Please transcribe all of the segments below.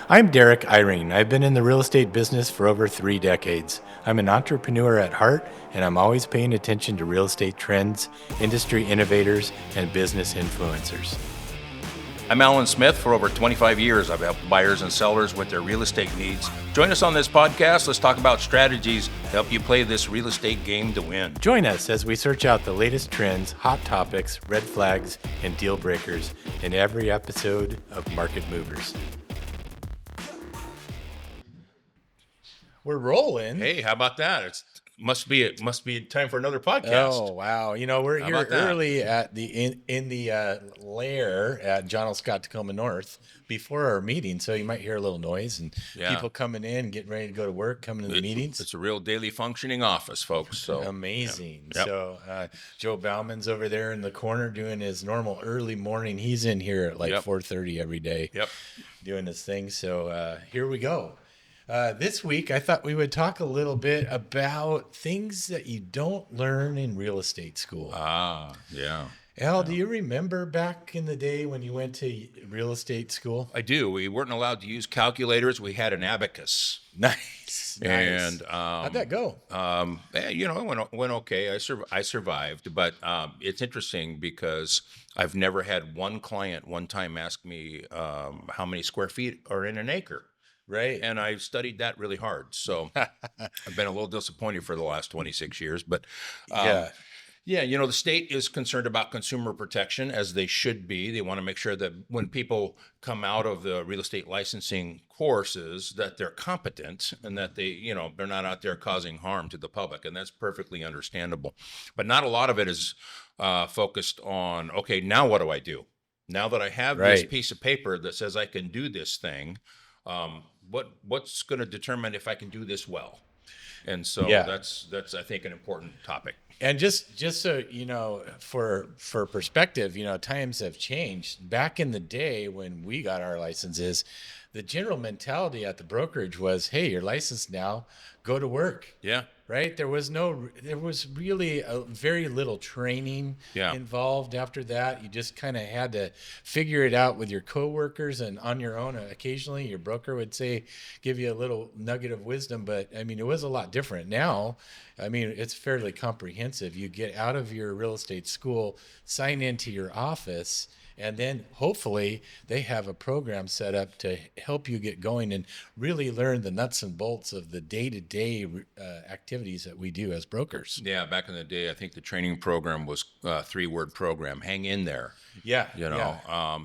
I'm Derek Irene. I've been in the real estate business for over 3 decades. I'm an entrepreneur at heart, and I'm always paying attention to real estate trends, industry innovators, and business influencers. I'm Alan Smith. For over 25 years, I've helped buyers and sellers with their real estate needs. Join us on this podcast. Let's talk about strategies to help you play this real estate game to win. Join us as we search out the latest trends, hot topics, red flags, and deal breakers in every episode of Market Movers. We're rolling. Hey, how about that? It must be time for another podcast. Oh wow! You know, we're How here about that? early at the in the lair at John L. Scott Tacoma North before our meeting, so you might hear a little noise and people coming in, getting ready to go to work, coming to the meetings. It's a real daily functioning office, folks. So Amazing. Yep. So Joe Bauman's over there in the corner doing his normal early morning. He's in here at like 4:30 every day, doing his thing. So here we go. This week, I thought we would talk a little bit about things that you don't learn in real estate school. Al, do you remember back in the day when you went to real estate school? I do. We weren't allowed to use calculators. We had an abacus. Nice. And how'd that go? It went okay. I survived, but it's interesting because I've never had one client one time ask me how many square feet are in an acre. Right. And I studied that really hard. So I've been a little disappointed for the last 26 years. But the state is concerned about consumer protection, as they should be. They want to make sure that when people come out of the real estate licensing courses, that they're competent and that they're not out there causing harm to the public. And that's perfectly understandable. But not a lot of it is focused on, okay, now what do I do? Now that I have this piece of paper that says I can do this thing, what's going to determine if I can do this well? And so that's I think an important topic. And just so you know, for perspective, times have changed. Back in the day when we got our licenses, the general mentality at the brokerage was, hey, you're licensed now, go to work. Yeah. Right? There was really very little training involved after that. You just kind of had to figure it out with your coworkers and on your own. Occasionally your broker would give you a little nugget of wisdom, but I mean, it was a lot different. Now, I mean, it's fairly comprehensive. You get out of your real estate school, sign into your office, and then hopefully they have a program set up to help you get going and really learn the nuts and bolts of the day-to-day activities that we do as brokers. Yeah, back in the day, I think the training program was a 3-word program, hang in there.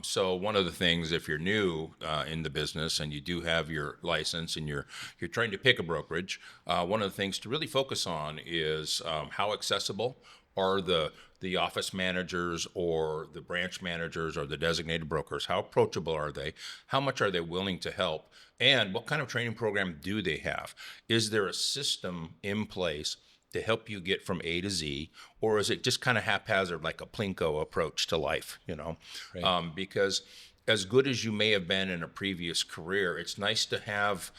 So one of the things, if you're new in the business and you do have your license and you're trying to pick a brokerage, one of the things to really focus on is how accessible are the office managers or the branch managers or the designated brokers. How approachable are they? How much are they willing to help? And what kind of training program do they have? Is there a system in place to help you get from A to Z, or is it just kind of haphazard, like a Plinko approach to life? Right. Because as good as you may have been in a previous career, it's nice to have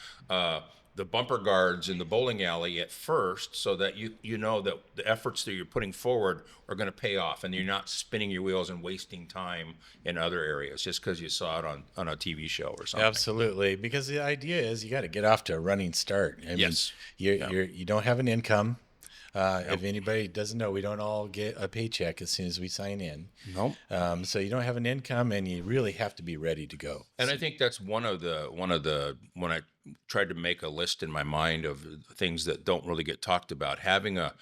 the bumper guards in the bowling alley at first, so that you know that the efforts that you're putting forward are going to pay off, and you're not spinning your wheels and wasting time in other areas just because you saw it on a TV show or something. Absolutely, because the idea is you got to get off to a running start. I mean, you don't have an income. If anybody doesn't know, we don't all get a paycheck as soon as we sign in. Nope. So you don't have an income, and you really have to be ready to go. And I think that's one of the when I tried to make a list in my mind of things that don't really get talked about, having a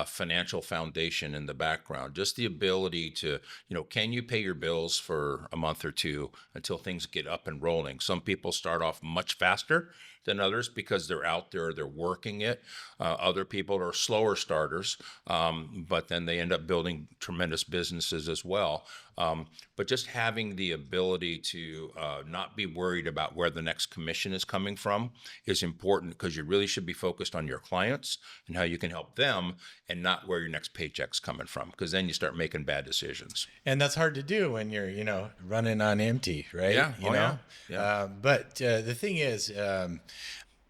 financial foundation in the background, just the ability to, can you pay your bills for a month or two until things get up and rolling? Some people start off much faster than others because they're out there, they're working it. Other people are slower starters, but then they end up building tremendous businesses as well. But just having the ability to not be worried about where the next commission is coming from is important, because you really should be focused on your clients and how you can help them, and not where your next paycheck's coming from, because then you start making bad decisions. And that's hard to do when you're, running on empty, right? Yeah. But the thing is,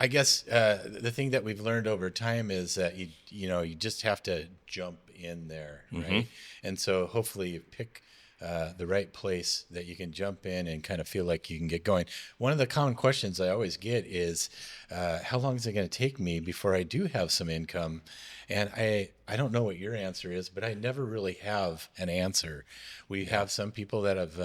I guess the thing that we've learned over time is that you just have to jump in there, right? And so hopefully you pick the right place that you can jump in and kind of feel like you can get going. One of the common questions I always get is, how long is it going to take me before I do have some income? And I don't know what your answer is, but I never really have an answer. We have some people that have,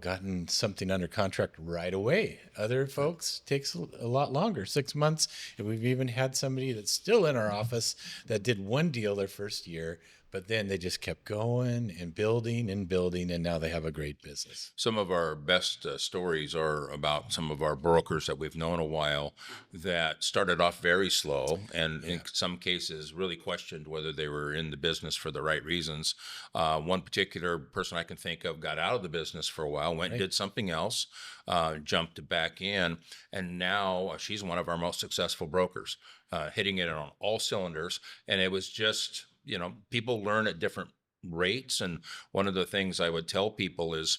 gotten something under contract right away. Other folks takes a lot longer, 6 months. And we've even had somebody that's still in our office that did one deal their first year, but then they just kept going and building, and now they have a great business. Some of our best stories are about some of our brokers that we've known a while that started off very slow and in some cases really questioned whether they were in the business for the right reasons. One particular person I can think of got out of the business for a while, went and did something else, jumped back in, and now she's one of our most successful brokers, hitting it on all cylinders. And it was just, people learn at different rates. And one of the things I would tell people is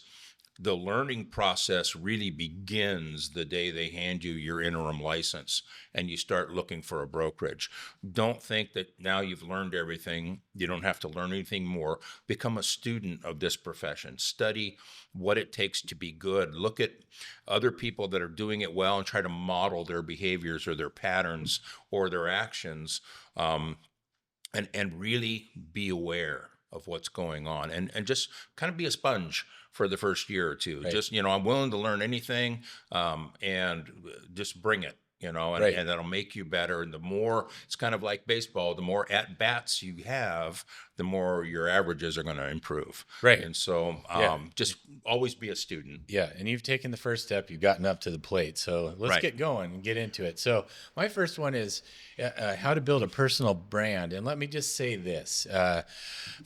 the learning process really begins the day they hand you your interim license and you start looking for a brokerage. Don't think that now you've learned everything, you don't have to learn anything more. Become a student of this profession. Study what it takes to be good. Look at other people that are doing it well and try to model their behaviors or their patterns or their actions. And really be aware of what's going on and just kind of be a sponge for the first year or two. Right. Just, I'm willing to learn anything and just bring it, and that'll make you better. And the more, it's kind of like baseball, the more at bats you have, the more your averages are going to improve. Right. And so just always be a student. Yeah. And you've taken the first step, you've gotten up to the plate. So let's get going and get into it. So my first one is how to build a personal brand. And let me just say this,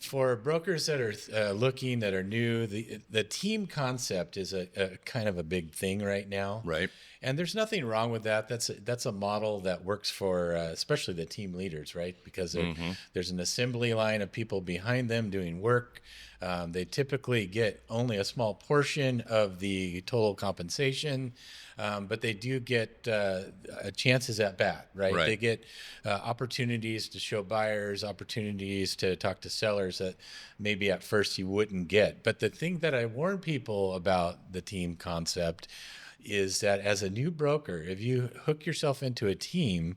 for brokers that are looking, that are new, the team concept is a kind of a big thing right now. Right. And there's nothing wrong with that. That's a model that works for especially the team leaders, right? Because there's an assembly line of people behind them doing work. They typically get only a small portion of the total compensation, but they do get chances at bat, right? They get opportunities to show buyers, opportunities to talk to sellers that maybe at first you wouldn't get. But the thing that I warn people about the team concept is that as a new broker, if you hook yourself into a team,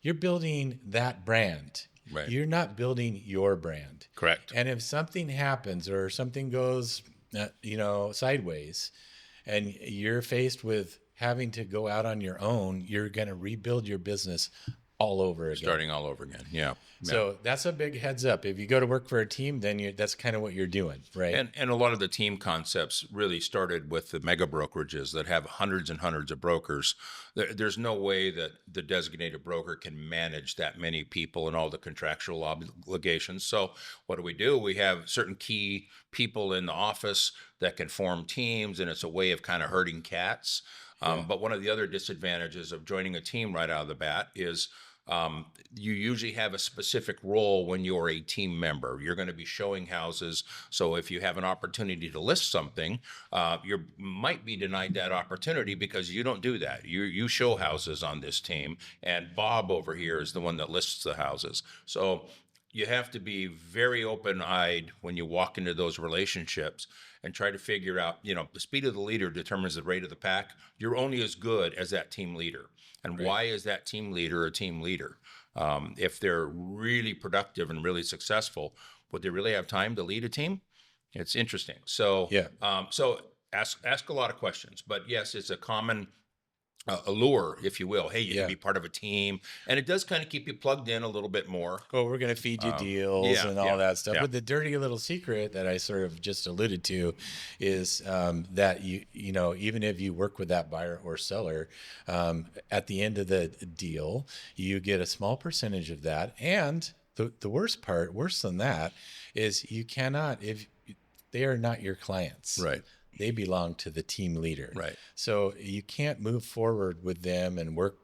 you're building that brand. Right. You're not building your brand. Correct. And if something happens or something goes, sideways, and you're faced with having to go out on your own, you're going to rebuild your business all over again. Starting all over again. Yeah. So that's a big heads up. If you go to work for a team, then that's kind of what you're doing, right? And a lot of the team concepts really started with the mega brokerages that have hundreds and hundreds of brokers. There's no way that the designated broker can manage that many people and all the contractual obligations. So what do? We have certain key people in the office that can form teams, and it's a way of kind of herding cats. But one of the other disadvantages of joining a team right out of the bat is you usually have a specific role when you're a team member. You're going to be showing houses. So if you have an opportunity to list something, you might be denied that opportunity because you don't do that. You show houses on this team, and Bob over here is the one that lists the houses. So you have to be very open-eyed when you walk into those relationships and try to figure out, the speed of the leader determines the rate of the pack. You're only as good as that team leader. And why is that team leader a team leader? If they're really productive and really successful, would they really have time to lead a team? It's interesting. So, so ask a lot of questions. But yes, it's a common allure, if you will. Hey, you can be part of a team, and it does kind of keep you plugged in a little bit more. Well, we're going to feed you deals and all that stuff. But the dirty little secret that I sort of just alluded to is that even if you work with that buyer or seller, at the end of the deal, you get a small percentage of that. And the worse than that, is you cannot, if they are not your clients. Right. They belong to the team leader. Right. So you can't move forward with them and work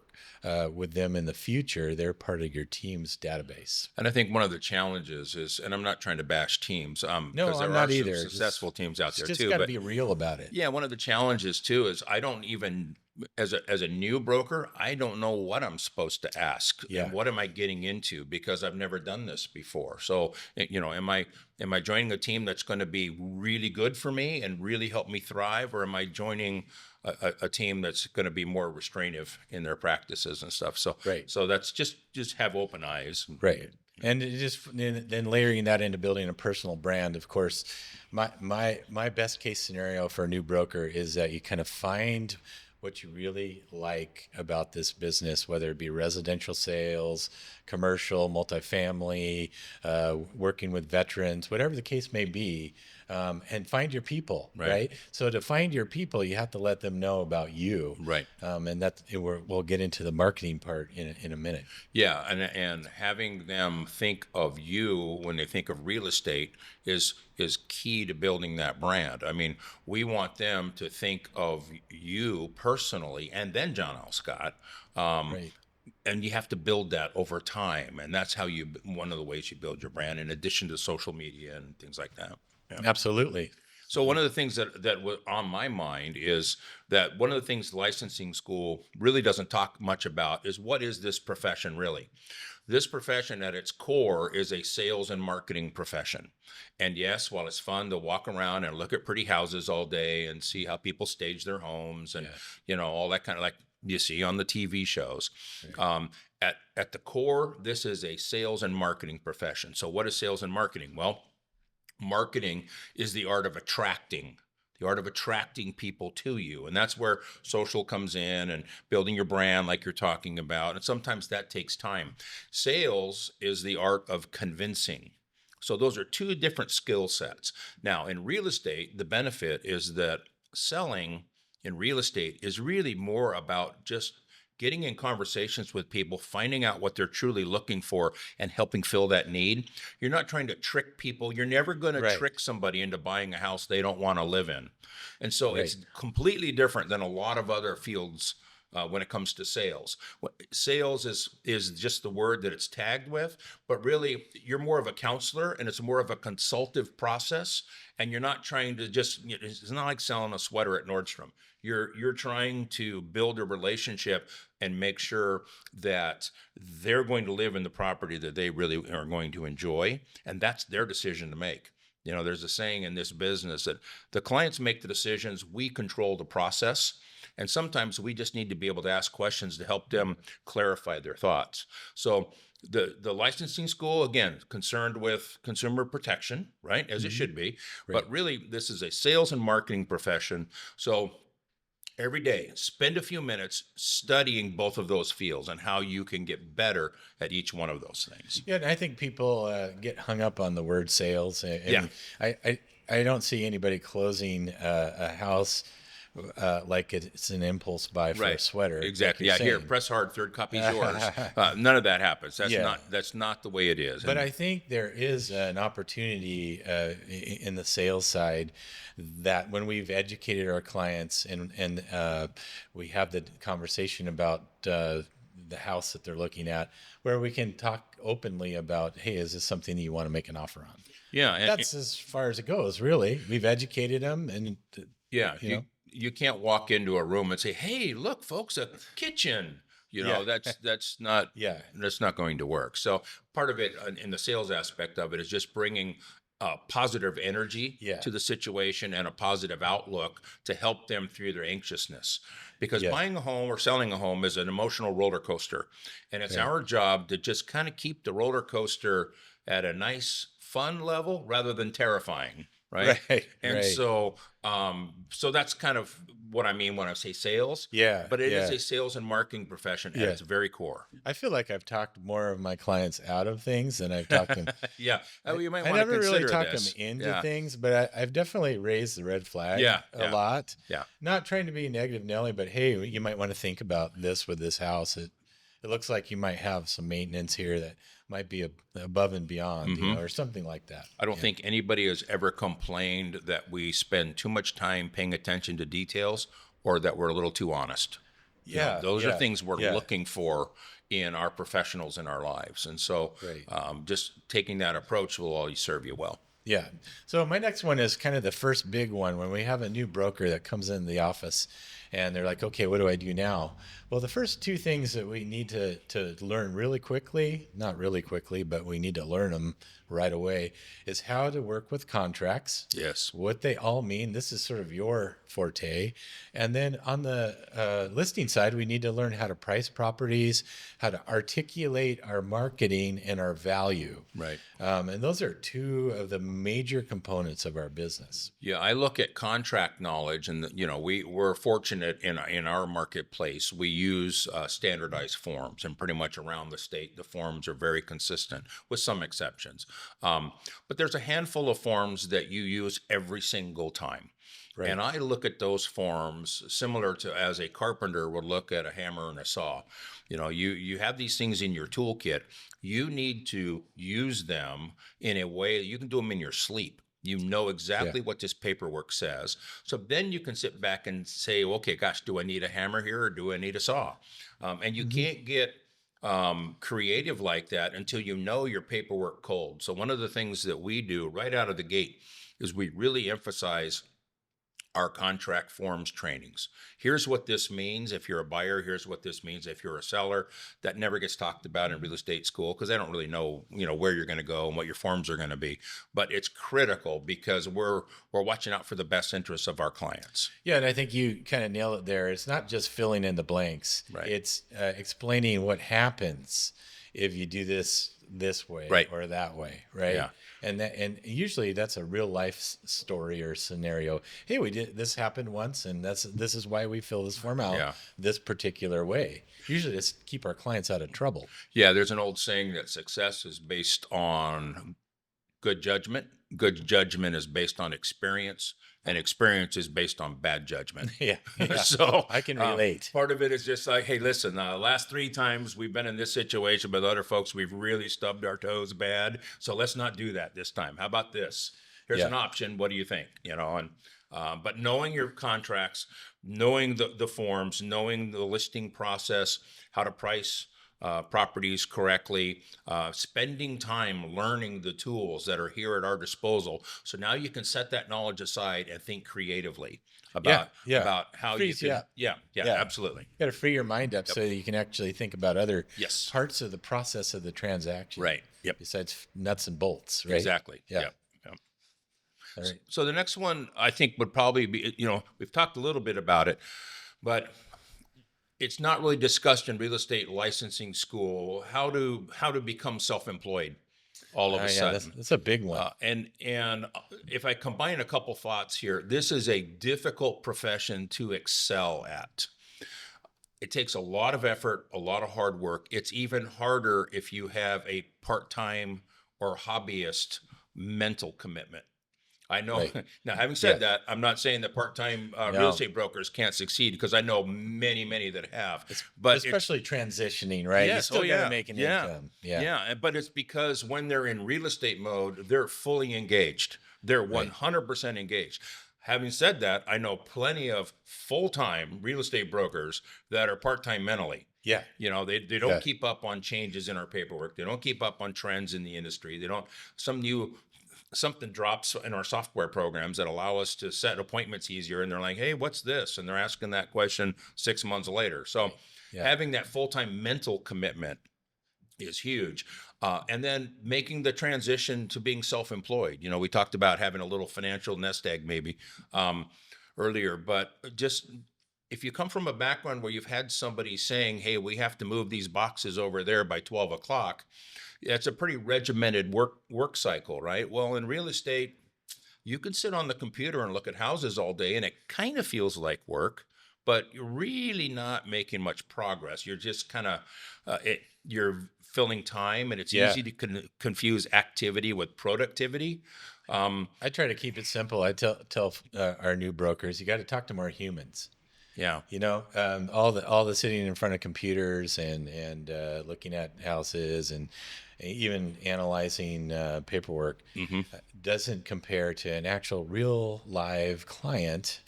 with them in the future. They're part of your team's database. And I think one of the challenges is, and I'm not trying to bash teams. No, I'm not either. Successful teams out there too. Just got to be real about it. Yeah, one of the challenges too is I don't even as a new broker, I don't know what I'm supposed to ask and Yeah. what am I getting into because I've never done this before. So, am I joining a team that's going to be really good for me and really help me thrive, or am I joining a team that's going to be more restrainative in their practices and stuff? So, Right. so that's just have open eyes. Right. And it just then layering that into building a personal brand. Of course, my best case scenario for a new broker is that you kind of find what you really like about this business, whether it be residential sales, commercial, multifamily, working with veterans, whatever the case may be, and find your people, right? So to find your people, you have to let them know about you, Right. and we'll get into the marketing part in a minute. Yeah, and having them think of you when they think of real estate is key to building that brand. I mean, we want them to think of you personally, and then John L. Scott. Right. And you have to build that over time, and that's how one of the ways you build your brand, in addition to social media and things like that. Yeah. Absolutely. So one of the things that was on my mind is that one of the things the licensing school really doesn't talk much about is, what is this profession really? This profession at its core is a sales and marketing profession. And yes, while it's fun to walk around and look at pretty houses all day and see how people stage their homes and all that kind of, like you see on the TV shows. Right. At the core, this is a sales and marketing profession. So what is sales and marketing? Well, marketing is the art of attracting people to you. And that's where social comes in, and building your brand like you're talking about. And sometimes that takes time. Sales is the art of convincing. So those are two different skill sets. Now, in real estate, the benefit is that selling in real estate is really more about just getting in conversations with people, finding out what they're truly looking for, and helping fill that need. You're not trying to trick people. You're never going to trick somebody into buying a house they don't want to live in. And so it's completely different than a lot of other fields when it comes to sales. Sales is just the word that it's tagged with, but really you're more of a counselor, and it's more of a consultative process. And you're not trying to just, it's not like selling a sweater at Nordstrom. You're trying to build a relationship and make sure that they're going to live in the property that they really are going to enjoy, and that's their decision to make. There's a saying in this business that the clients make the decisions, we control the process. And sometimes we just need to be able to ask questions to help them clarify their thoughts. So the licensing school, again, concerned with consumer protection, right? As it should be. Right. But really, this is a sales and marketing profession. So every day, spend a few minutes studying both of those fields and how you can get better at each one of those things. Yeah, and I think people get hung up on the word sales. And I don't see anybody closing a house like it's an impulse buy for a sweater. Exactly. Like here, press hard, third copy's yours. None of that happens. That's not the way it is. But I think there is an opportunity in the sales side that when we've educated our clients and we have the conversation about the house that they're looking at, where we can talk openly about, hey, is this something you want to make an offer on? Yeah. And that's as far as it goes, really. We've educated them, and you can't walk into a room and say, "Hey, look, folks, a kitchen." That's not going to work. So part of it in the sales aspect of it is just bringing positive energy to the situation and a positive outlook to help them through their anxiousness. Because buying a home or selling a home is an emotional roller coaster, and it's our job to just kind of keep the roller coaster at a nice, fun level rather than terrifying. Right. And so that's kind of what I mean when I say sales. Yeah. But it is a sales and marketing profession at its very core. I feel like I've talked more of my clients out of things than I've talked them. You might I want to never really consider talked this. them into things, but I've definitely raised the red flag a lot. Yeah. Not trying to be negative, Nelly, but hey, you might want to think about this with this house. It looks like you might have some maintenance here that might be above and beyond, or something like that. I don't think anybody has ever complained that we spend too much time paying attention to details or that we're a little too honest. Those are things we're looking for in our professionals in our lives. And so just taking that approach will always serve you well. Yeah. So my next one is kind of the first big one when we have a new broker that comes in the office and they're like, okay, what do I do now? Well, the first two things that we need to learn really quickly, not really quickly, but we need to learn them right away, is how to work with contracts, Yes. what they all mean. This is sort of your forte. And then on the listing side, we need to learn how to price properties, how to articulate our marketing and our value. Right. And those are two of the major components of our business. Yeah, I look at contract knowledge, and we're fortunate in our marketplace. We use standardized forms, and pretty much around the state, the forms are very consistent, with some exceptions. But there's a handful of forms that you use every single time. Right. And I look at those forms similar to as a carpenter would look at a hammer and a saw. You have these things in your toolkit. You need to use them in a way you can do them in your sleep. You know exactly what this paperwork says. So then you can sit back and say, okay, gosh, do I need a hammer here or do I need a saw? And you can't get creative like that until you know your paperwork cold. So one of the things that we do right out of the gate is we really emphasize our contract forms trainings. Here's what this means if you're a buyer. Here's what this means if you're a seller. That never gets talked about in real estate school because they don't really know, where you're going to go and what your forms are going to be. But it's critical because we're watching out for the best interests of our clients. Yeah, and I think you kind of nail it there. It's not just filling in the blanks. Right. It's explaining what happens if you do this way or that way, right? Yeah. And usually that's a real life story or scenario. Hey, this happened once, and this is why we fill this form out this particular way. Usually, just keep our clients out of trouble. Yeah, there's an old saying that success is based on good judgment. Good judgment is based on experience, and experience is based on bad judgment. Yeah. So I can relate. Part of it is just like, hey, listen, last 3 times we've been in this situation with other folks, we've really stubbed our toes bad. So let's not do that this time. How about this? Here's an option. What do you think? But knowing your contracts, knowing the forms, knowing the listing process, how to price properties correctly, spending time learning the tools that are here at our disposal. So now you can set that knowledge aside and think creatively about how Freeze, you can. Yeah, absolutely. You got to free your mind up so that you can actually think about other Yes. parts of the process of the transaction. Right. Yep. Besides nuts and bolts, right? Exactly. Yeah. Yep. All right. So the next one I think would probably be, we've talked a little bit about it, but it's not really discussed in real estate licensing school how to become self-employed all of a sudden. That's a big one. And if I combine a couple thoughts here, this is a difficult profession to excel at. It takes a lot of effort, a lot of hard work. It's even harder if you have a part-time or hobbyist mental commitment. I know. Right. Now, having said that, I'm not saying that part-time real estate brokers can't succeed because I know many, many that have. But especially transitioning, right? Yes, you still got to make an income. Yeah. But it's because when they're in real estate mode, they're fully engaged. They're 100% engaged. Having said that, I know plenty of full-time real estate brokers that are part-time mentally. Yeah. They don't keep up on changes in our paperwork. They don't keep up on trends in the industry. They don't something drops in our software programs that allow us to set appointments easier. And they're like, hey, what's this? And they're asking that question 6 months later. So having that full-time mental commitment is huge. And then making the transition to being self-employed. We talked about having a little financial nest egg maybe earlier, but just if you come from a background where you've had somebody saying, hey, we have to move these boxes over there by 12 o'clock, it's a pretty regimented work cycle, right? Well, in real estate, you can sit on the computer and look at houses all day, and it kind of feels like work, but you're really not making much progress. You're just kind of you're filling time, and it's easy to confuse activity with productivity. I try to keep it simple. I tell our new brokers, you got to talk to more humans. Yeah. All the sitting in front of computers and looking at houses and even analyzing paperwork doesn't compare to an actual real live client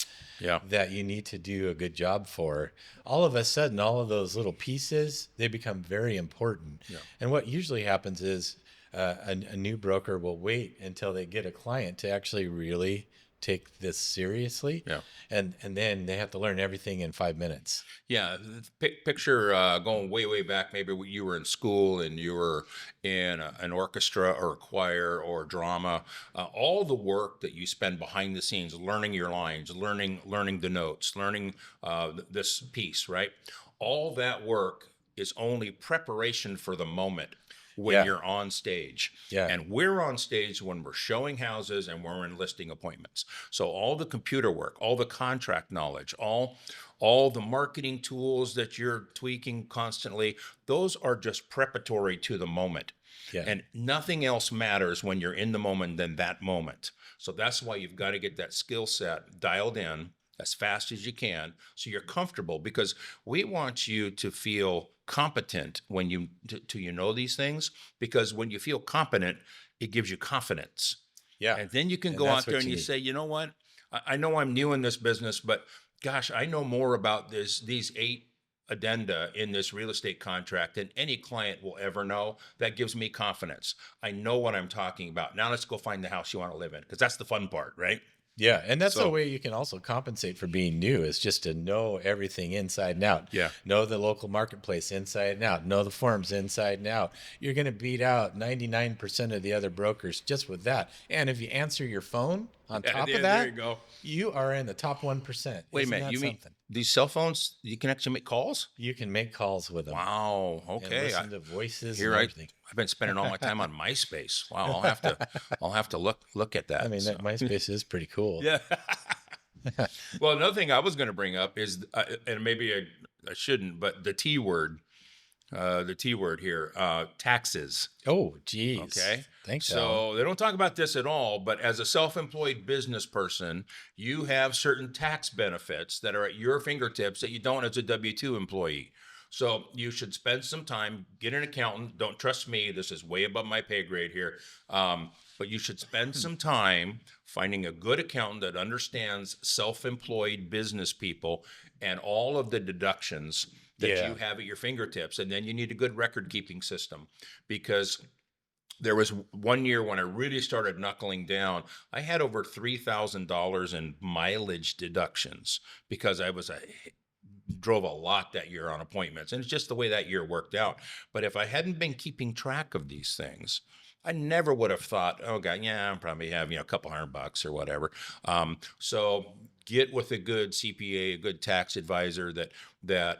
that you need to do a good job for. All of a sudden, all of those little pieces, they become very important. Yeah. And what usually happens is a new broker will wait until they get a client to actually really take this seriously, Yeah. and then they have to learn everything in 5 minutes. Yeah, picture going way, way back. Maybe you were in school and you were in an orchestra or a choir or drama. All the work that you spend behind the scenes, learning your lines, learning the notes, learning this piece, right? All that work is only preparation for the moment when Yeah, you're on stage. yeah, And we're on stage when we're showing houses and when we're in listing appointments. So all the computer work, all the contract knowledge, all the marketing tools that you're tweaking constantly, those are just preparatory to the moment. yeah, And nothing else matters when you're in the moment than that moment. So that's why you've got to get that skill set dialed in as fast as you can so you're comfortable, because we want you to feel competent when you know these things, because when you feel competent, it gives you confidence. yeah. And then you can And go that's out there what and you you need. say, you know what? I know I'm new in this business, but gosh, I know more about these 8 addenda in this real estate contract than any client will ever know. That gives me confidence. I know what I'm talking about. Now let's go find the house you want to live in, because that's the fun part, right? Yeah, and that's the So, way you can also compensate for being new, is just to know everything inside and out. yeah. Know the local marketplace inside and out. Know the forms inside and out. You're going to beat out 99% of the other brokers just with that. And if you answer your phone on Yeah, top of there you that, go. you are in the top 1%. Wait a Isn't minute. that You mean something? these cell phones, you can actually make calls? You can make calls with them Wow. and Okay. listen to voices and Here everything. I've been spending all my time on MySpace. Wow. I'll have to look at I that. mean, So, that MySpace is pretty cool. yeah. Well, another thing I was going to bring up is, and maybe I shouldn't, but the T word here, taxes. Oh, geez. Okay. Thanks, Alan. So they don't talk about this at all, but as a self-employed business person, you have certain tax benefits that are at your fingertips that you don't as a W-2 employee. So you should spend some time, get an accountant. Don't trust me. This is way above my pay grade here. But you should spend some time finding a good accountant that understands self-employed business people and all of the deductions that Yeah. you have at your fingertips. And then you need a good record keeping system, because there was one year when I really started knuckling down. I had over $3,000 in mileage deductions because drove a lot that year on appointments, and it's just the way that year worked out. But if I hadn't been keeping track of these things, I never would have thought, oh God, yeah, I'm probably have a couple $100 or whatever. So get with a good CPA, a good tax advisor that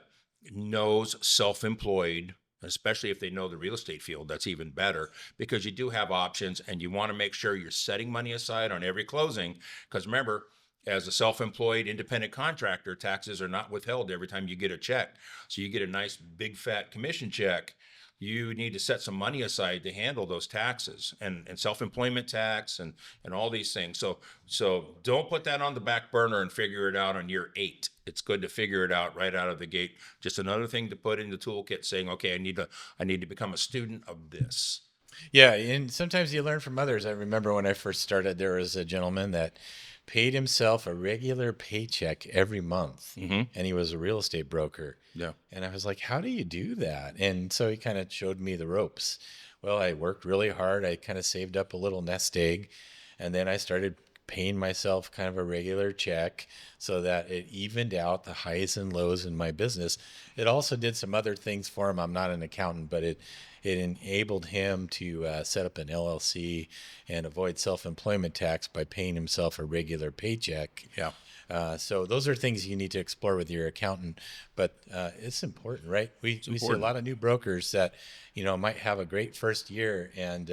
knows self-employed, especially if they know the real estate field. That's even better, because you do have options, and you want to make sure you're setting money aside on every closing. Because remember, as a self-employed independent contractor, taxes are not withheld every time you get a check. So you get a nice big fat commission check. You need to set some money aside to handle those taxes and self-employment tax and all these things. So don't put that on the back burner and figure it out on year 8. It's good to figure it out right out of the gate. Just another thing to put in the toolkit, saying, okay, I need to become a student of this. Yeah, and sometimes you learn from others. I remember when I first started, there was a gentleman that paid himself a regular paycheck every month, Mm-hmm. and he was a real estate broker. Yeah. And I was like, "How do you do that?" And so he kind of showed me the ropes. Well, I worked really hard. I kind of saved up a little nest egg, and then I started paying myself kind of a regular check so that it evened out the highs and lows in my business. It also did some other things for him. I'm not an accountant, but it enabled him to set up an LLC and avoid self-employment tax by paying himself a regular paycheck. Yeah. So those are things you need to explore with your accountant, but it's important, right? We see a lot of new brokers that, might have a great first year, and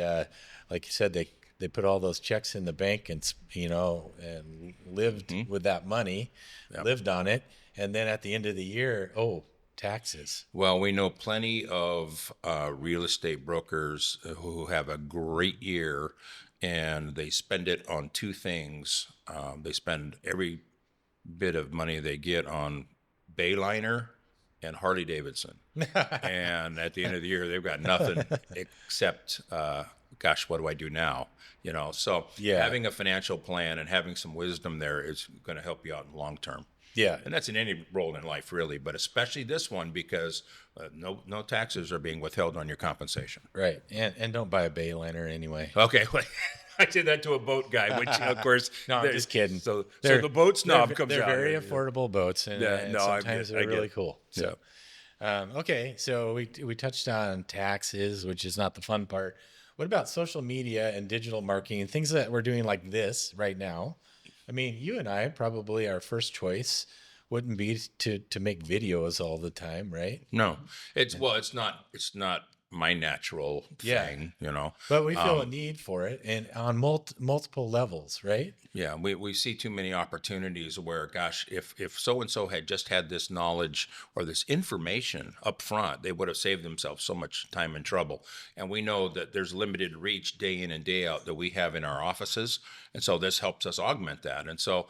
like you said, they put all those checks in the bank and and lived with that money, Yep. lived on it, and then at the end of the year, oh, taxes. Well, we know plenty of real estate brokers who have a great year, and they spend it on two things. They spend every bit of money they get on Bayliner and Harley Davidson. And at the end of the year, they've got nothing except, gosh, what do I do now? So Yeah. having a financial plan and having some wisdom there is going to help you out in the long term. Yeah. And that's in any role in life, really, but especially this one because no taxes are being withheld on your compensation. Right. And don't buy a bay liner anyway. Okay, well, I did that to a boat guy, which of course, No, I'm just kidding. so the boat snob comes They're out very here. affordable boats, Yeah, and no, sometimes I they're get really it. cool. Yeah. So, okay, so we touched on taxes, which is not the fun part. What about social media and digital marketing, things that we're doing like this right now? I mean, you and I probably our first choice wouldn't be to make videos all the time, right? No, it's not my natural Yeah, thing, you know. but we feel a need for it, and on multiple levels, right? Yeah, we see too many opportunities where, gosh, if so and so had just had this knowledge or this information up front, they would have saved themselves so much time and trouble. And we know that there's limited reach day in and day out that we have in our offices, and so this helps us augment that. And so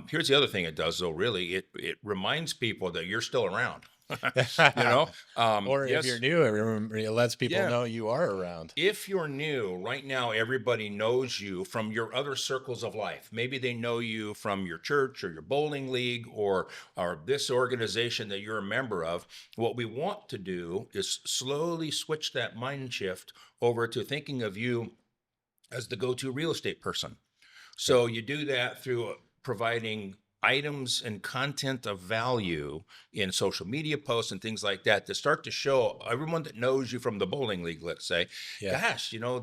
here's the other thing it does, though. Really, it reminds people that you're still around. You know, Or if you're yes, new, it lets people yeah. know you are around. If you're new, right now, everybody knows you from your other circles of life. Maybe they know you from your church or your bowling league or this organization that you're a member of. What we want to do is slowly switch that mind shift over to thinking of you as the go-to real estate person. Right. So you do that through providing items and content of value in social media posts and things like that to start to show everyone that knows you from the bowling league, let's say, Yeah. gosh, you know,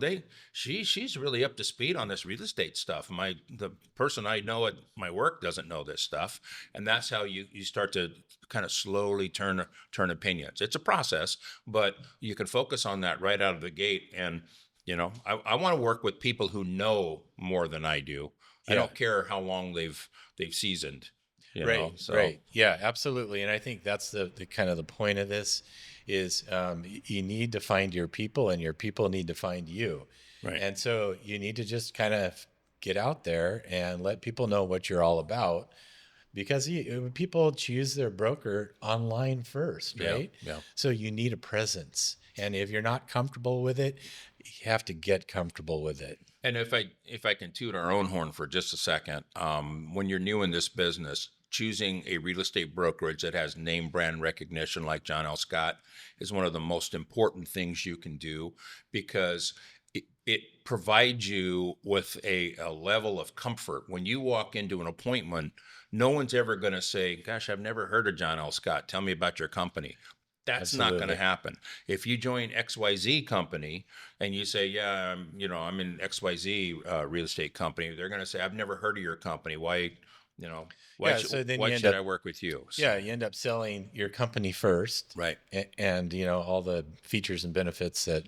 she's really up to speed on this real estate stuff. The person I know at my work doesn't know this stuff. And that's how you start to kind of slowly turn opinions. It's a process, but you can focus on that right out of the gate. And you know, I want to work with people who know more than I do. I Yeah. don't care how long they've seasoned, you know. Right. So Right. Yeah, absolutely. And I think that's the kind of the point of this is you need to find your people and your people need to find you. right. And so you need to just kind of get out there and let people know what you're all about because people choose their broker online first, Yeah, right? yeah. So you need a presence. And if you're not comfortable with it, you have to get comfortable with it. And if I can toot our own horn for just a second, when you're new in this business, choosing a real estate brokerage that has name brand recognition like John L. Scott is one of the most important things you can do because it provides you with a level of comfort. When you walk into an appointment, no one's ever going to say, gosh, I've never heard of John L. Scott. Tell me about your company. That's not going to Absolutely. happen. If you join XYZ company and you say, yeah, I'm in XYZ real estate company, they're going to say, I've never heard of your company. Why, you know, Yeah. So then why you end should up I work with you? Yeah, So, you end up selling your company first, right. and all the features and benefits that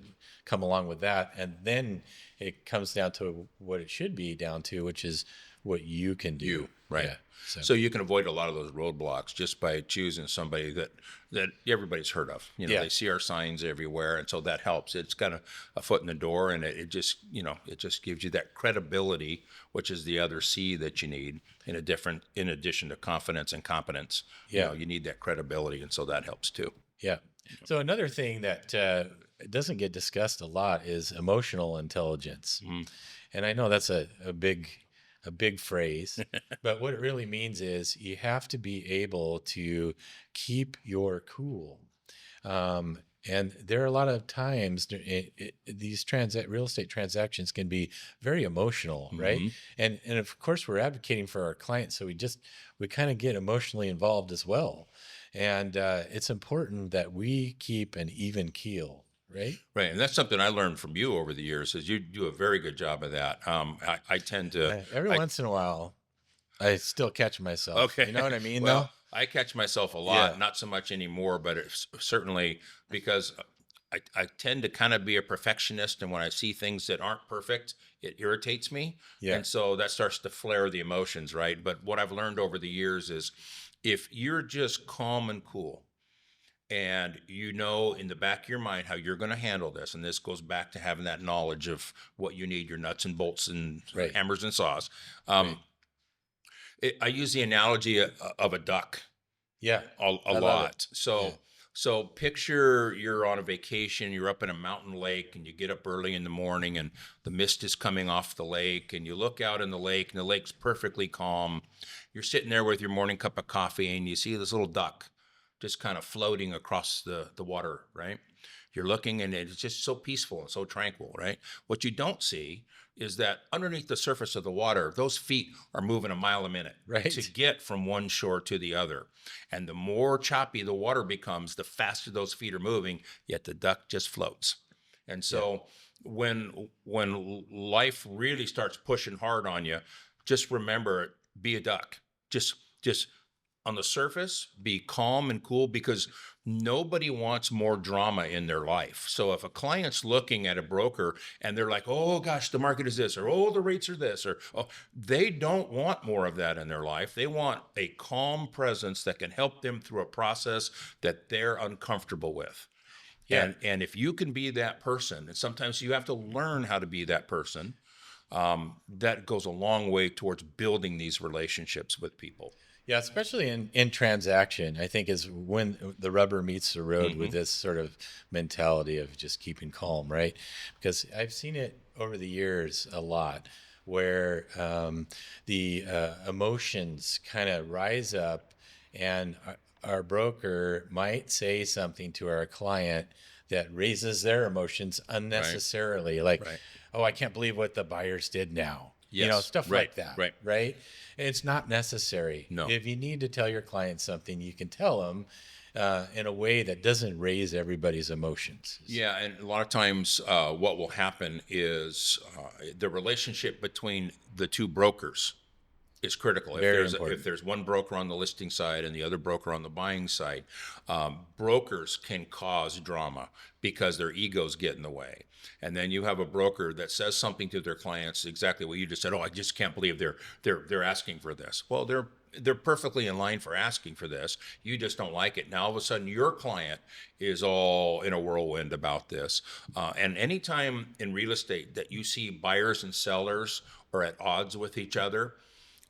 come along with that, and then it comes down to what it should be down to, which is what you can do. Right. Yeah. So So you can avoid a lot of those roadblocks just by choosing somebody that everybody's heard of. You know, yeah, they see our signs everywhere, and so that helps. It's kind of a foot in the door, and it just it just gives you that credibility, which is the other C that you need in addition to confidence and competence. Yeah. You need that credibility, and so that helps too. yeah. So another thing that doesn't get discussed a lot is emotional intelligence, Mm. and I know that's a big phrase, but what it really means is you have to be able to keep your cool. And there are a lot of times these real estate transactions can be very emotional, right? Mhm. And of course we're advocating for our clients, so we kind of get emotionally involved as well. And it's important that we keep an even keel, right? Right, and that's something I learned from you over the years. Is you do a very good job of that. I tend to, Every I once in a while, I still catch myself. Okay. You know what I mean, though? Well, I catch myself a Yeah, lot, not so much anymore, but it's certainly because I tend to kind of be a perfectionist. And when I see things that aren't perfect, it irritates me. yeah, And so that starts to flare the emotions, right? But what I've learned over the years is if you're just calm and cool, and you know in the back of your mind how you're going to handle this, and this goes back to having that knowledge of what you need, your nuts and bolts and right, hammers and saws. right. I use the analogy of a duck Yeah, a I love it. lot. Yeah, So picture you're on a vacation, you're up in a mountain lake, and you get up early in the morning, and the mist is coming off the lake, and you look out in the lake, and the lake's perfectly calm. You're sitting there with your morning cup of coffee, and you see this little duck just kind of floating across the water, right? You're looking, and it's just so peaceful and so tranquil, right? What you don't see is that underneath the surface of the water, those feet are moving a mile a minute Right. to get from one shore to the other. And the more choppy the water becomes, the faster those feet are moving, yet the duck just floats. And so when life really starts pushing hard on you, just remember, be a duck. Just on the surface, be calm and cool, because nobody wants more drama in their life. So if a client's looking at a broker and they're like, oh gosh, the market is this, or oh, the rates are this, or oh, they don't want more of that in their life. They want a calm presence that can help them through a process that they're uncomfortable with. Yeah. And if you can be that person, and sometimes you have to learn how to be that person, that goes a long way towards building these relationships with people. Yeah, especially in transaction, I think is when the rubber meets the road with this sort of mentality of just keeping calm, right? Because I've seen it over the years a lot where the emotions kind of rise up, and our broker might say something to our client that raises their emotions unnecessarily, like, Right. oh, I can't believe what the buyers did now. Yes. Stuff Right. like that. Right. Right. It's not necessary. No. If you need to tell your client something, you can tell them in a way that doesn't raise everybody's emotions. Yeah, and a lot of times what will happen is the relationship between the two brokers is critical. Very If important. there's one broker on the listing side and the other broker on the buying side, brokers can cause drama because their egos get in the way. And then you have a broker that says something to their clients, exactly what you just said. Oh, I just can't believe they're asking for this. Well, they're perfectly in line for asking for this. You just don't like it. Now all of a sudden your client is all in a whirlwind about this. And anytime in real estate that you see buyers and sellers are at odds with each other,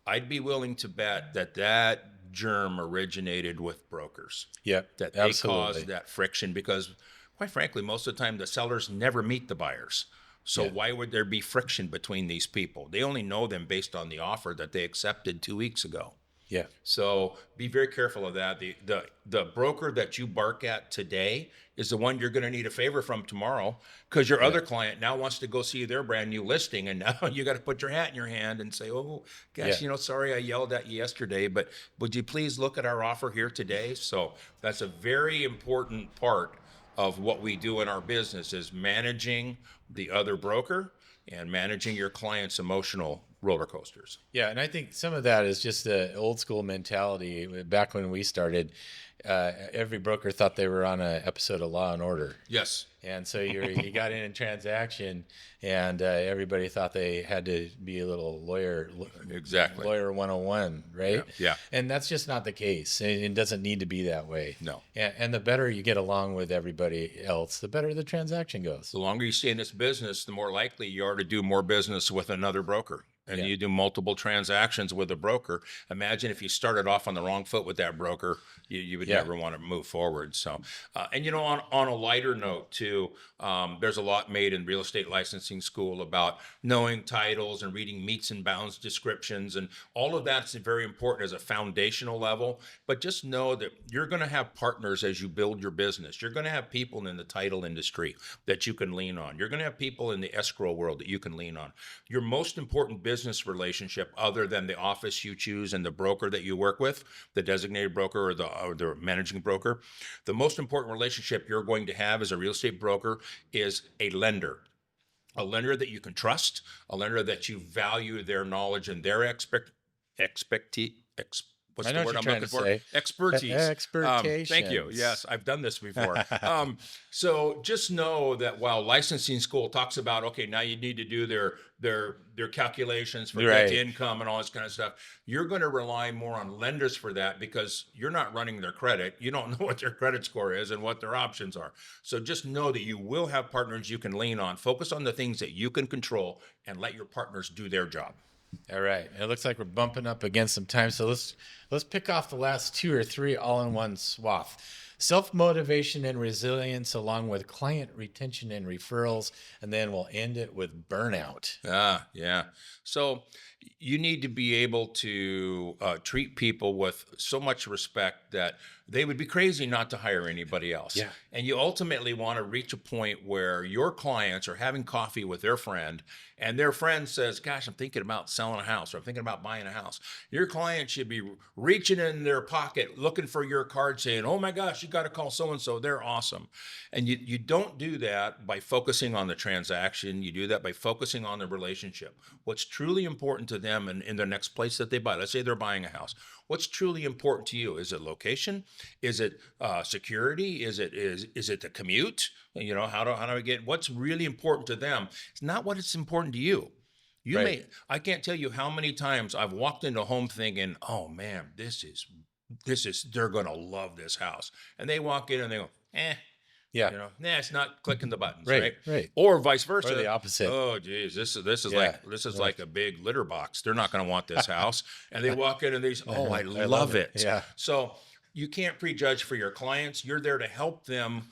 I'd be willing to bet that germ originated with brokers. Yep, That they absolutely. caused that friction because, quite frankly, most of the time the sellers never meet the buyers. So Yeah. why would there be friction between these people? They only know them based on the offer that they accepted 2 weeks ago. Yeah. So be very careful of that. The broker that you bark at today is the one you're going to need a favor from tomorrow, because your other client now wants to go see their brand new listing, and now you got to put your hat in your hand and say, oh gosh, Yeah. sorry I yelled at you yesterday, but would you please look at our offer here today? So that's a very important part of what we do in our business, is managing the other broker and managing your client's emotional roller coasters. Yeah, and I think some of that is just the old school mentality. Back when we started, every broker thought they were on an episode of Law and Order. Yes. And so you got in a transaction, and everybody thought they had to be a little Exactly. lawyer 101, right? Yeah. And that's just not the case. It doesn't need to be that way. No. And the better you get along with everybody else, the better the transaction goes. The longer you stay in this business, the more likely you are to do more business with another broker. And you do multiple transactions with a broker. Imagine if you started off on the wrong foot with that broker, you would never want to move forward. So, and on a lighter note too, there's a lot made in real estate licensing school about knowing titles and reading meets and bounds descriptions, and all of that's very important as a foundational level. But just know that you're going to have partners as you build your business. You're going to have people in the title industry that you can lean on. You're going to have people in the escrow world that you can lean on. Your most important business relationship, other than the office you choose and the broker that you work with, the designated broker or the managing broker, the most important relationship you're going to have as a real estate broker is a lender. A lender that you can trust, a lender that you value their knowledge and their what's I know the what word you're I'm trying looking to for? say. Expertise. Thank you. Expertations. Yes, I've done this before. So just know that while licensing school talks about, okay, now you need to do their calculations for debt to income and all this kind of stuff, you're going to rely more on lenders for that, because you're not running their credit. You don't know what their credit score is and what their options are. So just know that you will have partners you can lean on. Focus on the things that you can control and let your partners do their job. All right. It looks like we're bumping up against some time, so let's pick off the last two or three all in one swath. self-motivation and resilience, along with client retention and referrals. And then we'll end it with burnout. Yeah. So you need to be able to treat people with so much respect that they would be crazy not to hire anybody else. Yeah. And you ultimately want to reach a point where your clients are having coffee with their friend, and their friend says, gosh, I'm thinking about selling a house, or I'm thinking about buying a house. Your client should be reaching in their pocket, looking for your card, saying, oh my gosh, you got to call so-and-so. They're awesome. And you don't do that by focusing on the transaction. You do that by focusing on the relationship. What's truly important to them in the next place that they buy. Let's say they're buying a house. What's truly important to you? Is it location? Is it security? Is it the commute? You know, how do I get, what's really important to them? It's not what it's important to you. I can't tell you how many times I've walked into a home thinking, oh man, they're going to love this house. And they walk in and they go, Yeah. you know, it's not clicking the buttons, Right. Or vice versa. Or the opposite. Oh, geez, this is like a big litter box. They're not going to want this house. And they walk in and they say, oh, I love it. Yeah. So you can't prejudge for your clients. You're there to help them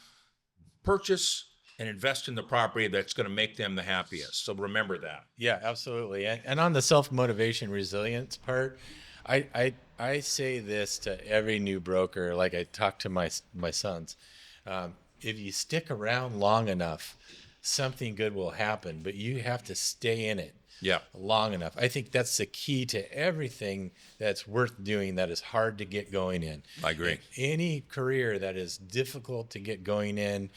purchase and invest in the property that's going to make them the happiest. So remember that. Yeah, absolutely. And on the self-motivation resilience part, I say this to every new broker, like I talk to my sons. If you stick around long enough, something good will happen, but you have to stay in it long enough. I think that's the key to everything that's worth doing that is hard to get going in. I agree. In any career that is difficult to get going in,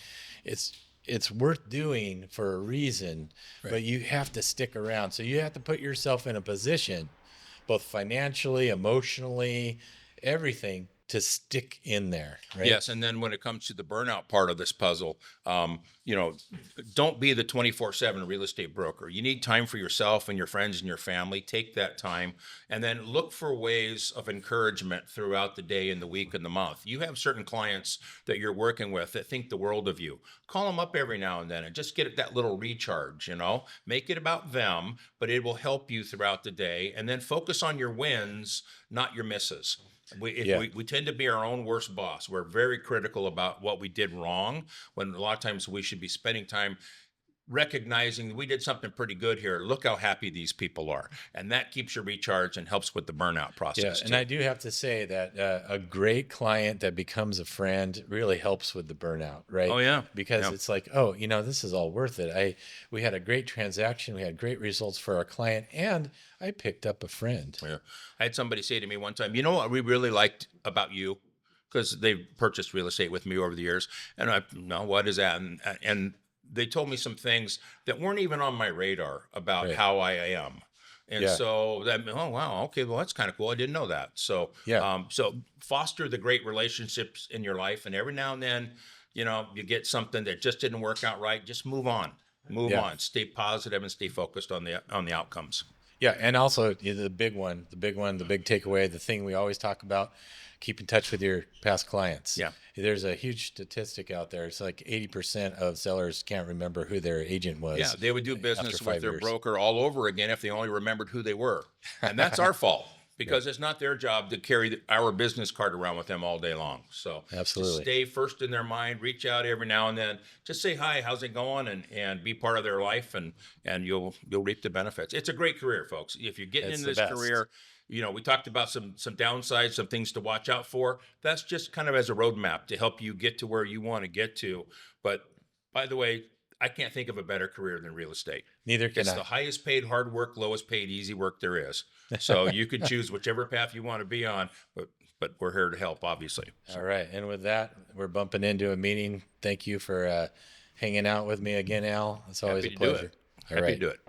it's worth doing for a reason, but you have to stick around. So you have to put yourself in a position, both financially, emotionally, everything, to stick in there, right? Yes, and then when it comes to the burnout part of this puzzle, don't be the 24/7 real estate broker. You need time for yourself and your friends and your family. Take that time, and then look for ways of encouragement throughout the day and the week and the month. You have certain clients that you're working with that think the world of you. Call them up every now and then and just get that little recharge, Make it about them, but it will help you throughout the day. And then focus on your wins, not your misses. We tend to be our own worst boss. We're very critical about what we did wrong, when a lot of times we should be spending time recognizing we did something pretty good here. Look how happy these people are. And that keeps you recharged and helps with the burnout process. Yeah, and I do have to say that a great client that becomes a friend really helps with the burnout, right? Oh, yeah. Because it's like, oh, this is all worth it. We had a great transaction. We had great results for our client, and I picked up a friend. Yeah. I had somebody say to me one time, you know what we really liked about you? Because they've purchased real estate with me over the years. And what is that? And they told me some things that weren't even on my radar about how I am. And so oh, wow. Okay. Well, that's kind of cool. I didn't know that. So, so foster the great relationships in your life. And every now and then, you get something that just didn't work out right. Just move on, stay positive and stay focused on the outcomes. Yeah. And also the big takeaway, the thing we always talk about, keep in touch with your past clients. Yeah. There's a huge statistic out there. It's like 80% of sellers can't remember who their agent was. Yeah, they would do business with their broker all over again if they only remembered who they were. And that's our fault, because it's not their job to carry our business card around with them all day long. So absolutely, stay first in their mind, reach out every now and then, just say hi, how's it going, and be part of their life, and you'll reap the benefits. It's a great career, folks. If you're getting into this career, we talked about some downsides, some things to watch out for. That's just kind of as a roadmap to help you get to where you want to get to. But by the way, I can't think of a better career than real estate. Neither can I. It's the highest paid hard work, lowest paid easy work there is. So you can choose whichever path you want to be on, but we're here to help, obviously. All right. And with that, we're bumping into a meeting. Thank you for hanging out with me again, Al. It's always a pleasure. Happy to do it.